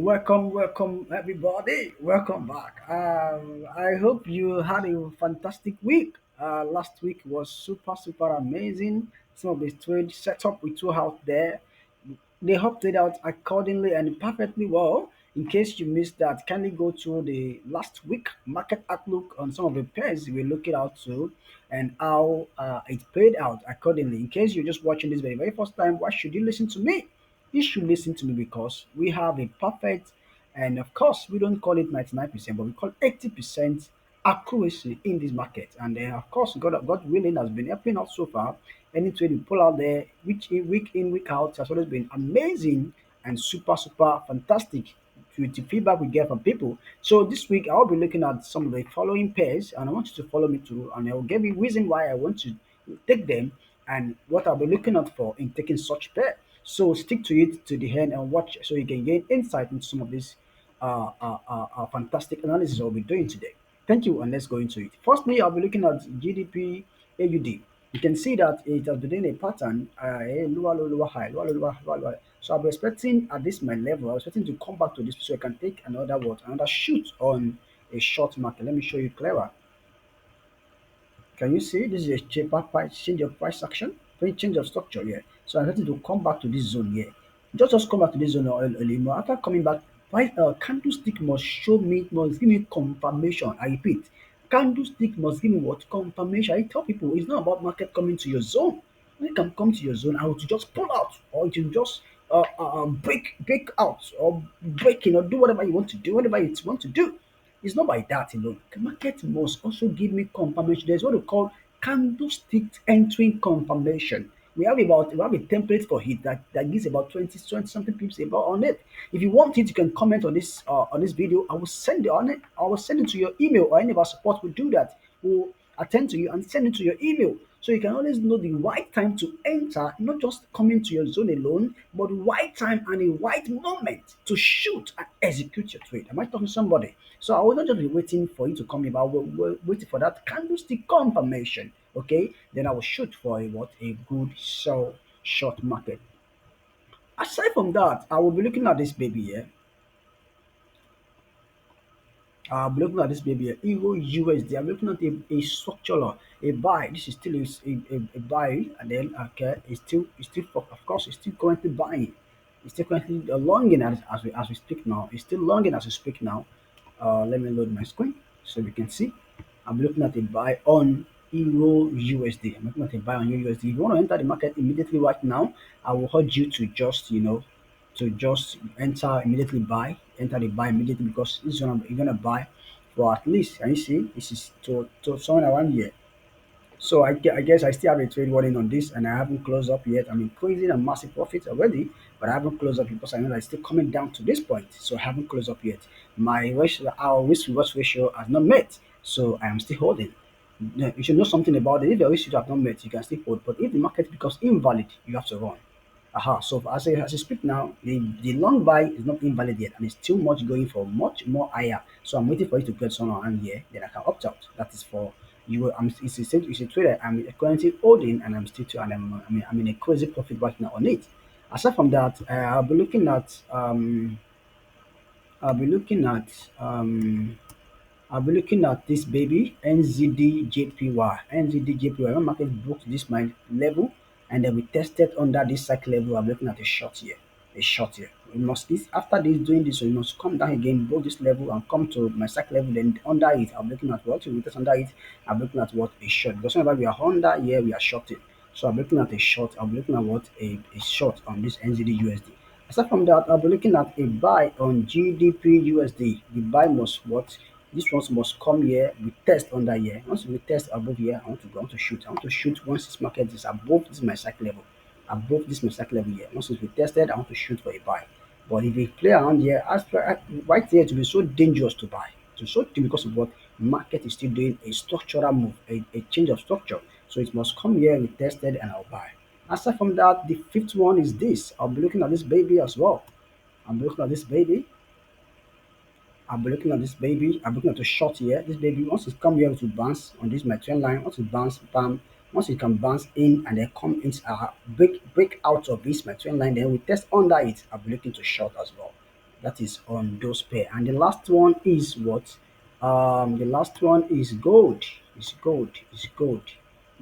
Welcome, everybody. Welcome back. I hope you had a fantastic week. Last week was super amazing. Some of the trade setup we threw out there, they hopped it out accordingly and perfectly well. In case you missed that, kindly go to the last week market outlook on some of the pairs we're looking out to and how it paid out accordingly. In case you're just watching this very first time, why should you listen to me? You should listen to me because we have a perfect, and of course, we don't call it 99%, but we call 80% accuracy in this market. And then, of course, God willing has been helping us so far. Any trade we pull out there, week in, week out, has always been amazing and super fantastic with the feedback we get from people. So this week, I'll be looking at some of the following pairs, and I want you to follow me through, and I'll give you reason why I want to take them and what I'll be looking out for in taking such pair. So stick to it to the end and watch so you can gain insight into some of this fantastic analysis I'll be doing today. Thank you, and let's go into it. Firstly, I'll be looking at GDP AUD. You can see that it has been in a pattern, lower high, lower. So I'll be expecting at this my level, I was expecting to come back to this so I can take another shoot on a short market. Let me show you clearer. Can you see this is a cheaper price change of price action, change of structure here. So I'm going to come back to this zone here. Just come back to this zone early more. After coming back, price candlestick must show me, must give me confirmation. I repeat, candlestick must give me what confirmation. I tell people it's not about market coming to your zone. When it can come to your zone, I will just pull out or it will just break out or break in or do whatever you want to do, whatever you want to do. It's not by that alone. The market must also give me confirmation. There's what we call candlestick entering confirmation. We have a template for it that gives about 20 something pips about on it. If you want it, you can comment on this video. I will send it on it. I will send it to your email or any of our support will do that. We'll attend to you and send it to your email. So you can always know the right time to enter, not just coming to your zone alone, but the right time and the right moment to shoot and execute your trade. Am I talking to somebody? So I will not just be waiting for you to come in, but I will wait for that candlestick confirmation. Okay, then I will shoot for a good sell short market. Aside from that, I will be looking at this baby here. I'm looking at this baby here, Euro USD. I'm looking at a structural, a buy. This is still a buy, and then okay, it's still of course it's still currently buying. It's still currently longing as we speak now. It's still longing as we speak now. Let me load my screen so we can see. I'm looking at a buy on Euro USD. I'm looking at a buy on Euro USD. If you want to enter the market immediately right now, I will urge you to just enter the buy immediately because you're gonna buy for at least, can you see this is to somewhere around here. So I guess I still have a trade warning on this and I haven't closed up yet. I'm increasing a massive profit already, but I haven't closed up because I know that it's still coming down to this point. So I haven't closed up yet. My ratio, our risk reward ratio has not met. So I am still holding. Now, you should know something about it. If your risk reward have not met, you can still hold. But if the market becomes invalid, you have to run. Aha. So as I speak now, the long buy is not invalid yet, and it's still much going for much more higher. So I'm waiting for it to get some around here, then I can opt out. That is for you. It's a trader. I'm currently holding, and I'm still to, and I'm in a crazy profit right now on it. Aside from that, I'll be looking at I'll be looking at this baby NZDJPY. NZDJPY. When market broke this my level and then we tested under this cycle level, I'm looking at a short here. A short here. We must this after this doing this, we must come down again, broke this level and come to my cycle level. Then under it, I'm looking at what we test under it. I'm looking at what a short because whenever we are under here, we are shorting. So I'm looking at a short. I'm looking at what a short on this NZDUSD. Aside from that, I'll be looking at a buy on GBPUSD. The buy must what this one must come here, we test under here. Once we test above here, I want to shoot. I want to shoot once this market is above this my cycle level. Above this my cycle level here. Once it's tested, I want to shoot for a buy. But if we play around here, right here, it will be so dangerous to buy. It's so because of what market is still doing a structural move, a change of structure. So it must come here, we tested, and I'll buy. Aside from that, the fifth one is this. I'll be looking at this baby as well. I'm looking at this baby. I'll be looking at this baby. I'm looking at the short here. This baby, once it come here to bounce on this my trend line, once it bounce, bam, once it can bounce in and then come in, break out of this my trend line, then we test under it. I'll be looking to short as well. That is on those pair. And the last one is what? The last one is gold. Is gold. Is gold.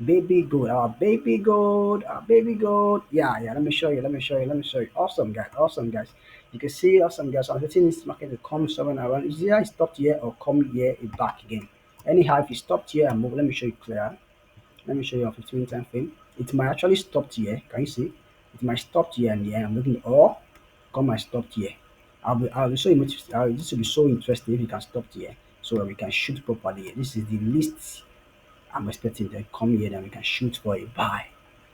Baby gold. Our baby gold. Our baby gold. Yeah, yeah. Let me show you. Let me show you. Let me show you. Awesome, guys. Awesome, guys. You can see awesome, guys. I'm getting this market to come somewhere around. Is either it stopped here or come here and back again. Anyhow, if it stopped here and move, let me show you clear. Let me show you on 15 time frame. It might actually stop here. Can you see? It might stop here and here. I'm looking or come might stop here. I'll be so interested. This will be so interesting if you can stop here so that we can shoot properly. This is the least I'm expecting them come here and we can shoot for a buy.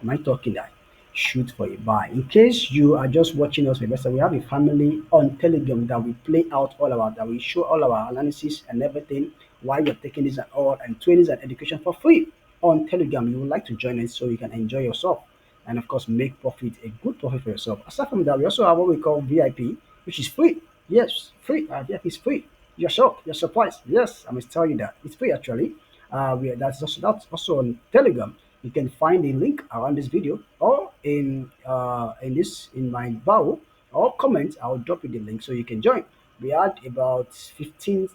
Am I talking that? Shoot for a buy. In case you are just watching us, remember we have a family on Telegram that we play out all our that we show all our analysis and everything while you're taking this and all and trainings and education for free on Telegram. You would like to join us so you can enjoy yourself and of course make profit, a good profit for yourself. Aside from that, we also have what we call VIP, which is free. Yes, free. VIP is free. You're shocked. You're surprised. Yes, I must tell you that it's free actually. That's also on Telegram. You can find a link around this video or in my bio or comment. I'll drop you the link so you can join. We had about 15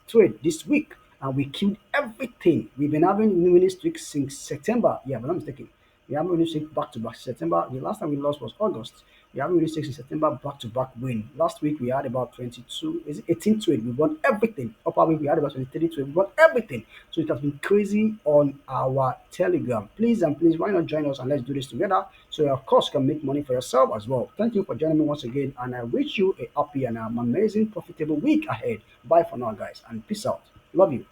trade this week and we killed everything. We've been having winning streaks since September. Yeah, if I'm not mistaken. We haven't winning streak back to back. September. The last time we lost was August. We haven't winning streaks in September back to back win. Last week we had about 22, is it 18 trade. We won everything. Upper week we had about 23 trade. We won everything. So it has been crazy on our Telegram. Please and please, why not join us and let's do this together so you of course can make money for yourself as well. Thank you for joining me once again, and I wish you a happy and an amazing, profitable week ahead. Bye for now, guys, and peace out. Love you.